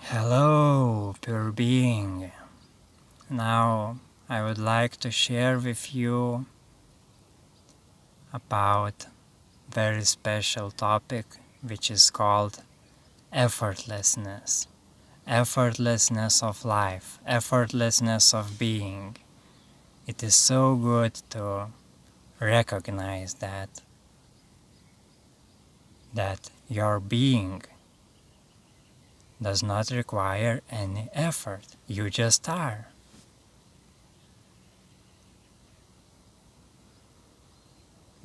Hello, pure being. Now I would like to share with you about very special topic which is called effortlessness. Effortlessness of life, effortlessness of being. It is so good to recognize that your being does not require any effort. You just are.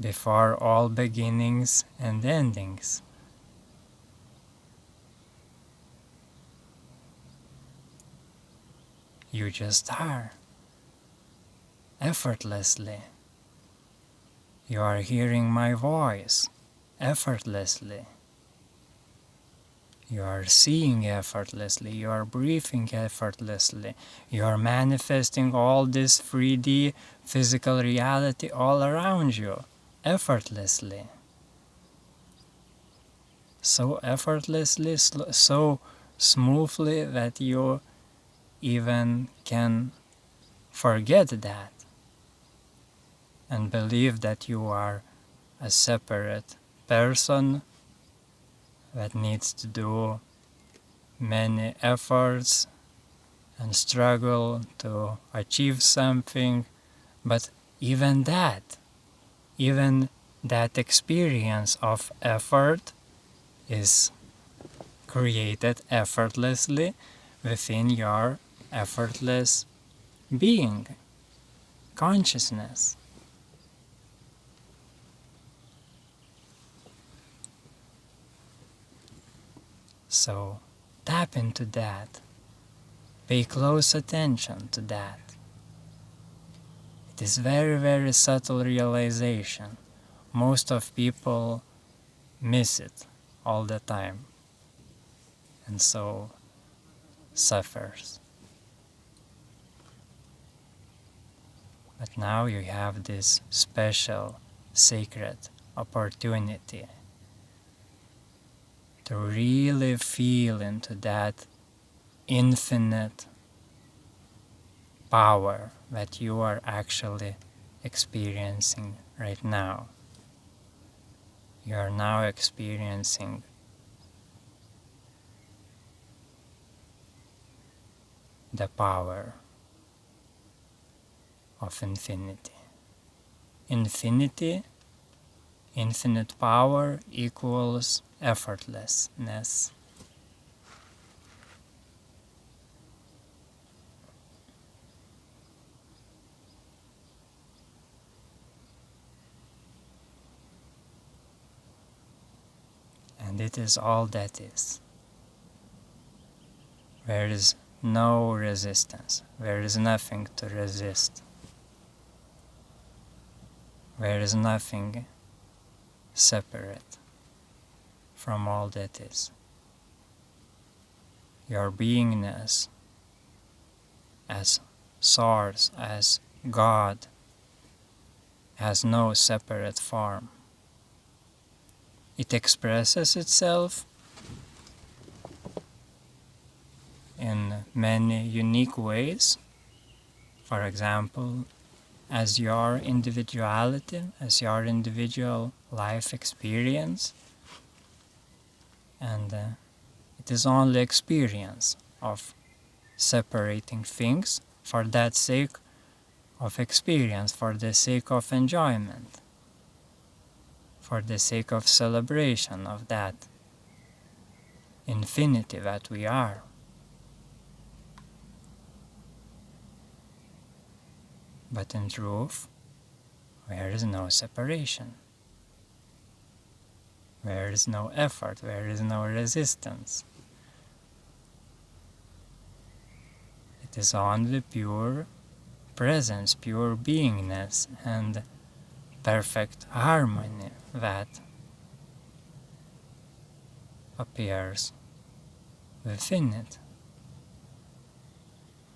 Before all beginnings and endings. You just are. Effortlessly. You are hearing my voice effortlessly. You are seeing effortlessly. You are breathing effortlessly. You are manifesting all this 3D physical reality all around you effortlessly. So effortlessly, so smoothly that you even can forget that and believe that you are a separate person that needs to do many efforts and struggle to achieve something. But even that experience of effort is created effortlessly within your effortless being, consciousness. So tap into that. Pay close attention to that. It is very, very subtle realization. Most of people miss it all the time and so suffers. But now you have this special, sacred opportunity to really feel into that infinite power that you are actually experiencing right now. You are now experiencing the power of infinity. Infinity, infinite power equals effortlessness. And it is all that is. There is no resistance. There is nothing to resist. There is nothing separate from all that is. Your beingness as source, as God, has no separate form. It expresses itself in many unique ways. For example, as your individuality, as your individual life experience. And it is only experience of separating things for that sake of experience, for the sake of enjoyment, for the sake of celebration of that infinity that we are. But in truth, there is no separation. There is no effort, there is no resistance. It is only pure presence, pure beingness, and perfect harmony that appears within it,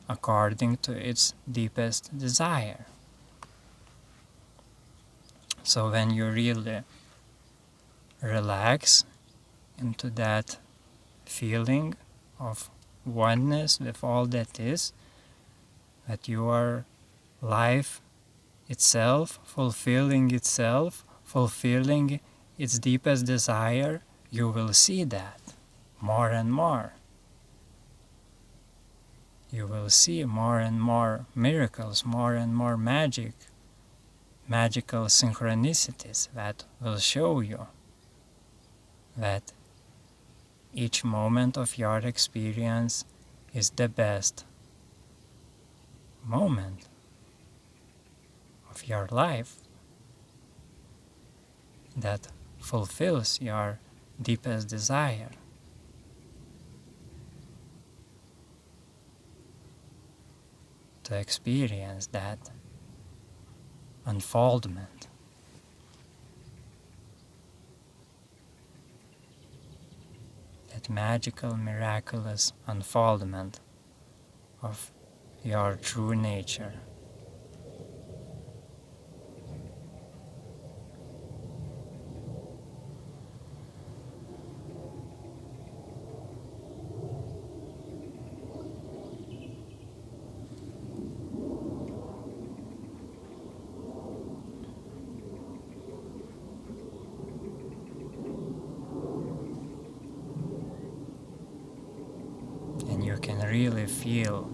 according to its deepest desire. So when you really relax into that feeling of oneness with all that is, that you are life itself, fulfilling its deepest desire, you will see that more and more. You will see more and more miracles, more and more magical synchronicities that will show you that each moment of your experience is the best moment of your life that fulfills your deepest desire. To experience that unfoldment. That magical, miraculous unfoldment of your true nature. And you can really feel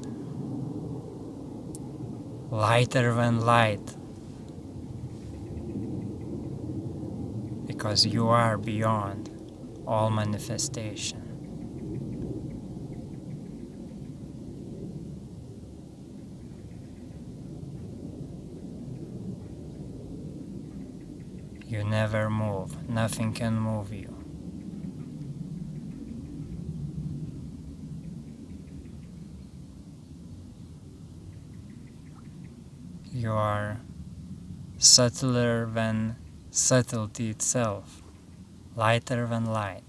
lighter than light, because you are beyond all manifestation. You never move, nothing can move you. You are subtler than subtlety itself, lighter than light.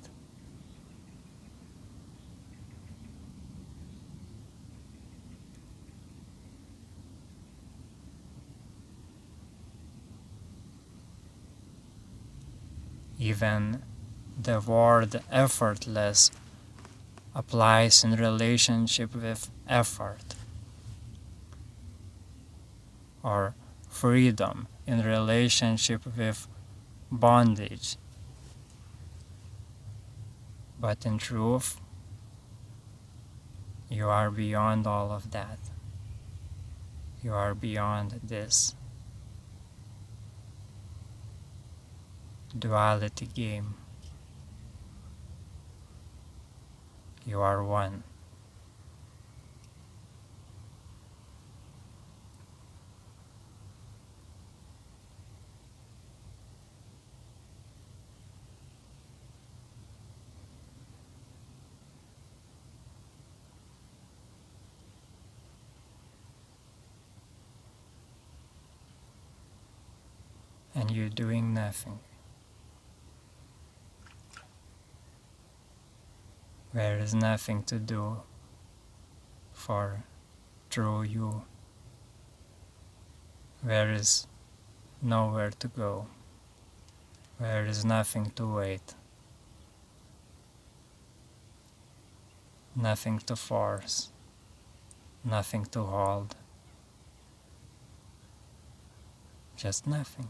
Even the word effortless applies in relationship with effort, or freedom in relationship with bondage. But in truth, you are beyond all of that. You are beyond this duality game. You are one. And you're doing nothing. There is nothing to do for true you. There is nowhere to go. There is nothing to wait. Nothing to force. Nothing to hold. Just nothing.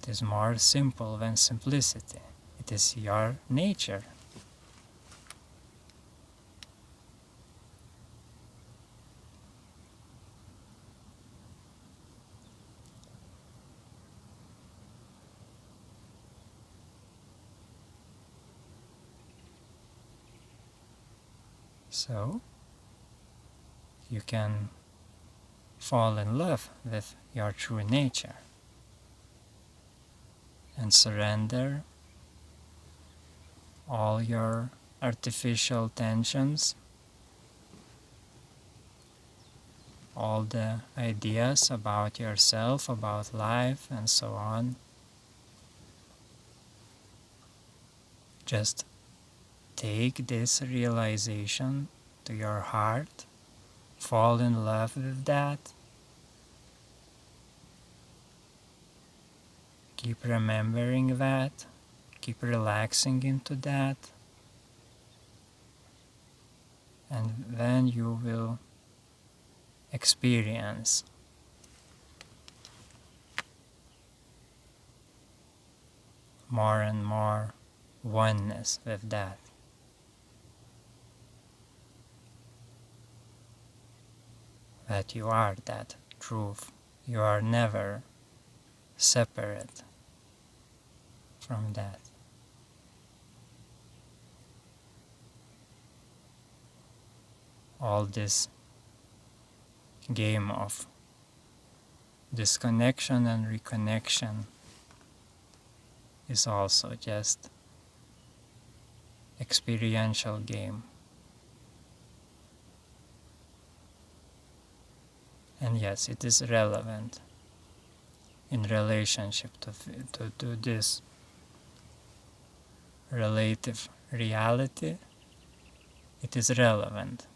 It is more simple than simplicity. It is your nature. So, you can fall in love with your true nature and surrender all your artificial tensions, all the ideas about yourself, about life, and so on. Just take this realization to your heart, fall in love with that, Keep remembering that, keep relaxing into that, and then you will experience more and more oneness with that. That you are that truth. You are never separate from that. All this game of disconnection and reconnection is also just experiential game. And yes, it is relevant in relationship to this relative reality. It is relevant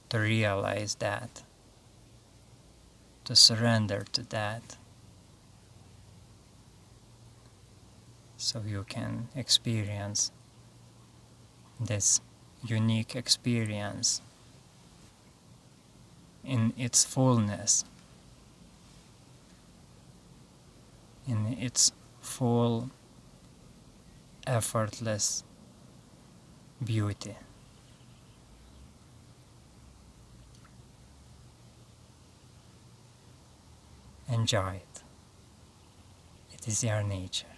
to realize that, to surrender to that, so you can experience this unique experience in its fullness, in its full, effortless beauty. Enjoy it. It is your nature.